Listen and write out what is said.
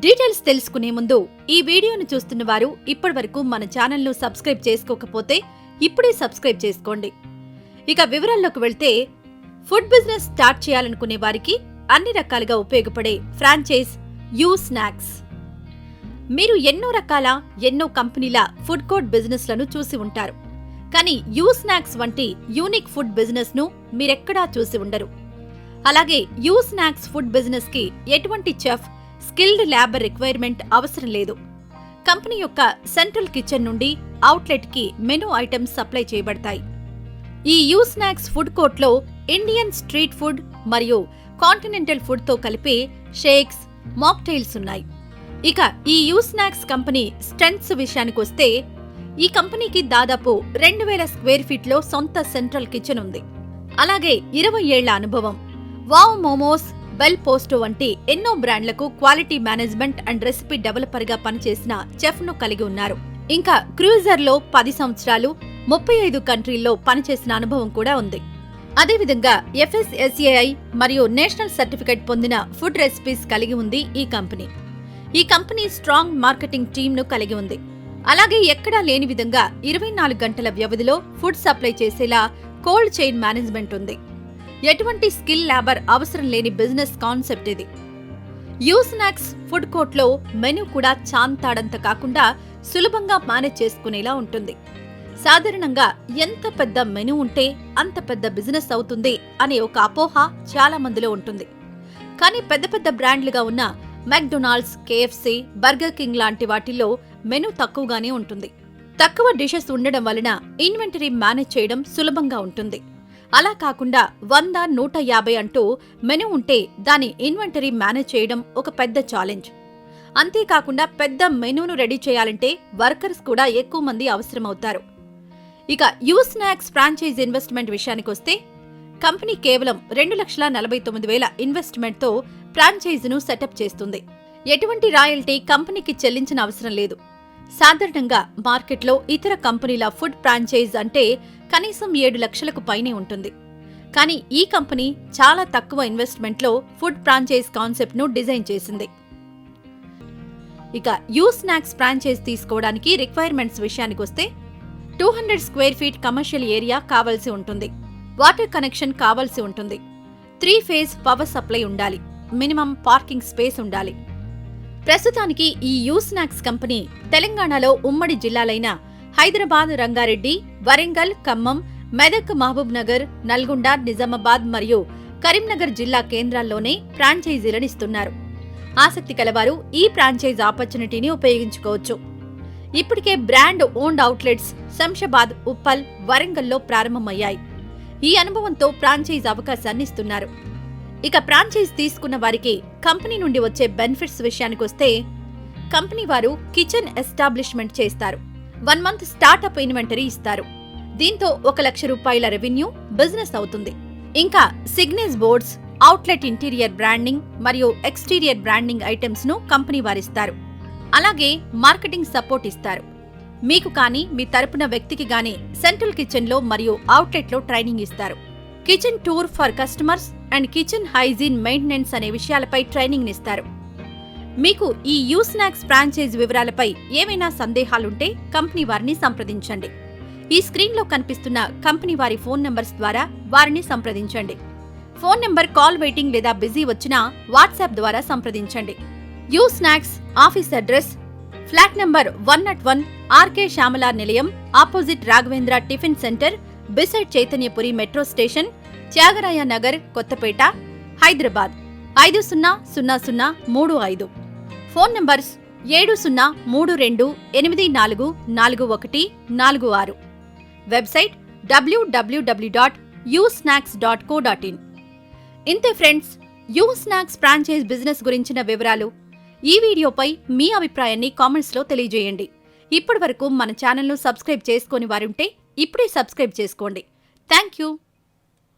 Details తెలుసుకునే ముందు ఈ వీడియోను చూస్తున్న వారు ఇప్పటివరకు మన ఛానల్ను సబ్స్క్రైబ్ చేసుకోకపోతే ఇప్పుడే సబ్స్క్రైబ్ చేసుకోండి. ఇక వివరాల్లోకి వెళ్తే, ఫుడ్ బిజినెస్ స్టార్ట్ చేయాలనుకునే వారికి అన్ని రకాలుగా ఉపయోగపడే ఫ్రాంచైజ్ యూ స్నాక్స్. మీరు ఎన్నో కంపెనీల ఫుడ్ కోర్ట్ బిజినెస్లను చూసి ఉంటారు. కానీ యూ స్నాక్స్ వంటి యూనిక్ ఫుడ్ బిజినెస్ ను మీరెక్కడా చూసి ఉండరు. అలాగే యూ స్నాక్స్ ఫుడ్ బిజినెస్ కి ఎటువంటి చెఫ్, స్కిల్డ్ లేబర్ రిక్వైర్మెంట్ అవసరం లేదు. కంపెనీ యొక్క సెంట్రల్ కిచెన్ నుండి అవుట్లెట్ కి మెనూ ఐటమ్స్ సప్లై చేయబడతాయి. ఈ యూ స్నాక్స్ ఫుడ్ కోర్ట్లో ఇండియన్ స్ట్రీట్ ఫుడ్ మరియు కాంటినెంటల్ ఫుడ్ తో కలిపి షేక్స్, మాక్టైల్స్ ఉన్నాయి. ఇక ఈ యూ స్నాక్స్ కంపెనీ స్ట్రెంగ్త్స్ విషయానికొస్తే, ఈ కంపెనీకి దాదాపు 2000 స్క్వేర్ ఫీట్ లో సొంత సెంట్రల్ కిచెన్ ఉంది. అలాగే 20 ఏళ్ల అనుభవం, వావ్ మోమోస్, బెల్ పోస్టో వంటి ఎన్నో బ్రాండ్లకు quality management and recipe developer గా పనిచేసిన చెఫ్ ను కలిగి ఉన్నారు. ఇంకా క్రూజర్ లో 10 సంవత్సరాలు 35 కంట్రీల్లో పనిచేసిన అనుభవం కూడా ఉంది. అదేవిధంగా FSSAI మరియు నేషనల్ సర్టిఫికెట్ పొందిన ఫుడ్ రెసిపీస్ కలిగి ఉంది ఈ కంపెనీ. ఈ కంపెనీ స్ట్రాంగ్ మార్కెటింగ్ టీమ్ ను కలిగి ఉంది. అలాగే ఎక్కడా లేని విధంగా 24 గంటల వ్యవధిలో ఫుడ్ సప్లై చేసేలా కోల్డ్ చైన్ మేనేజ్మెంట్ ఉంది. ఎటువంటి స్కిల్ లేబర్ అవసరం లేని బిజినెస్ కాన్సెప్ట్ ఇది. యూ స్నాక్స్ ఫుడ్ కోర్ట్లో మెనూ కూడా చాంతాడంత కాకుండా సులభంగా మేనేజ్ చేసుకునేలా ఉంటుంది. సాధారణంగా ఎంత పెద్ద మెనూ ఉంటే అంత పెద్ద బిజినెస్ అవుతుంది అనే ఒక అపోహ చాలా మందిలో ఉంటుంది. కానీ పెద్ద పెద్ద బ్రాండ్లుగా ఉన్న మెక్డొనాల్డ్స్, KFC, బర్గర్ కింగ్ లాంటి వాటిల్లో మెనూ తక్కువగానే ఉంటుంది. తక్కువ డిషెస్ ఉండడం వలన ఇన్వెంటరీ మేనేజ్ చేయడం సులభంగా ఉంటుంది. అలా కాకుండా 100, 150 అంటూ మెనూ ఉంటే దాని ఇన్వెంటరీ మేనేజ్ చేయడం ఒక పెద్ద ఛాలెంజ్. అంతేకాకుండా పెద్ద మెనూను రెడీ చేయాలంటే వర్కర్స్ కూడా ఎక్కువ మంది అవసరమవుతారు. ఇక యూ స్నాక్స్ ఫ్రాంచైజ్ ఇన్వెస్ట్మెంట్ విషయానికొస్తే, కంపెనీ కేవలం 2,49,000 ఇన్వెస్ట్మెంట్తో ఫ్రాంచైజీను సెటప్ చేస్తుంది. ఎటువంటి రాయల్టీ కంపెనీకి చెల్లించిన అవసరం లేదు. సాధారణంగా మార్కెట్లో ఇతర కంపెనీల ఫుడ్ ఫ్రాంచైజ్ అంటే కనీసం 7 లక్షలకు పైనే ఉంటుంది. కానీ ఈ కంపెనీ చాలా తక్కువ ఇన్వెస్ట్మెంట్లో ఫుడ్ ఫ్రాంచైజ్ కాన్సెప్ట్ ను డిజైన్ చేసింది. ఇక యూ స్నాక్స్ ఫ్రాంచైజ్ తీసుకోవడానికి రిక్వైర్మెంట్స్ విషయానికొస్తే, 200 స్క్వేర్ ఫీట్ కమర్షియల్ ఏరియా కావాల్సి ఉంటుంది. వాటర్ కనెక్షన్ కావాల్సి ఉంటుంది. 3 ఫేజ్ పవర్ సప్లై ఉండాలి. మినిమం పార్కింగ్ స్పేస్ ఉండాలి. ప్రస్తుతానికి ఈ యూ స్నాక్స్ కంపెనీ తెలంగాణలో ఉమ్మడి జిల్లాలైన హైదరాబాద్, రంగారెడ్డి, వరంగల్, ఖమ్మం, మెదక్, మహబూబ్ నగర్, నల్గొండ, నిజామాబాద్ మరియు కరీంనగర్ జిల్లా కేంద్రాల్లోనే ఫ్రాంచైజీలను ఇస్తున్నారు. ఆసక్తి కలవారు ఈ ఫ్రాంచైజ్ ఆపర్చునిటీని ఉపయోగించుకోవచ్చు. ఇప్పటికే brand owned outlets Shamshabad, Uppal, వరంగల్లో ప్రారంభమయ్యాయి. ఈ అనుభవంతో ఫ్రాంచైజ్ అవకాశాన్ని ఇస్తున్నారు. ఇక ఫ్రాంచైజ్ తీసుకున్న వారికి కంపెనీ నుండి వచ్చే బెనిఫిట్స్ విషయానికొస్తే, కంపెనీ వారు కిచెన్ ఎస్టాబ్లిష్మెంట్ చేస్తారు. 1 మంత్ స్టార్టప్ ఇన్వెంటరీ ఇస్తారు. దీంతో 1 లక్ష రూపాయల రెవెన్యూ బిజినెస్ అవుతుంది. ఇంకా సిగ్నేజ్ బోర్డ్స్, అవుట్లెట్ ఇంటీరియర్ బ్రాండింగ్ మరియు ఎక్స్టీరియర్ బ్రాండింగ్ ఐటమ్స్ ను కంపెనీ వారిస్తారు. అలాగే మార్కెటింగ్ సపోర్ట్ ఇస్తారు. మీకు కానీ మీ తరపున వ్యక్తికి గానీ సెంట్రల్ కిచెన్ లో మరియు అవుట్లెట్ లో ట్రైనింగ్ ఇస్తారు. Kitchen tour for customers and kitchen hygiene maintenance అనే విషయాలపై ట్రైనింగ్ ఇస్తారు. మీకు ఈ యూ స్నాక్స్ ఫ్రాంచైజ్ వివరాలపై ఏమైనా సందేహాలుంటే కంపెనీ వారిని సంప్రదించండి. ఈ స్క్రీన్లో కనిపిస్తున్న కంపెనీ వారి ఫోన్ నంబర్స్ ద్వారా వారిని సంప్రదించండి. ఫోన్ నంబర్ కాల్ వెయిటింగ్ లేదా బిజీ వచ్చినా వాట్సాప్ ద్వారా సంప్రదించండి. U Snacks office address flat number 101, RK Shyamala Nilayam, opposite Raghavendra tiffin centre, beside Chaitanyapuri metro station, Thyagaraya Nagar, Kothapeta, Hyderabad 500035. Phone numbers 7032844146. Website www.usnacks.co.in. ఇంతే friends, U Snacks franchise business గురించిన వివరాలు. ఈ వీడియోపై మీ అభిప్రాయాన్ని కామెంట్స్లో తెలియజేయండి. ఇప్పటివరకు మన ఛానల్ను సబ్స్క్రైబ్ చేసుకోని వారుంటే ఇప్పుడే సబ్స్క్రైబ్ చేసుకోండి. Thank you.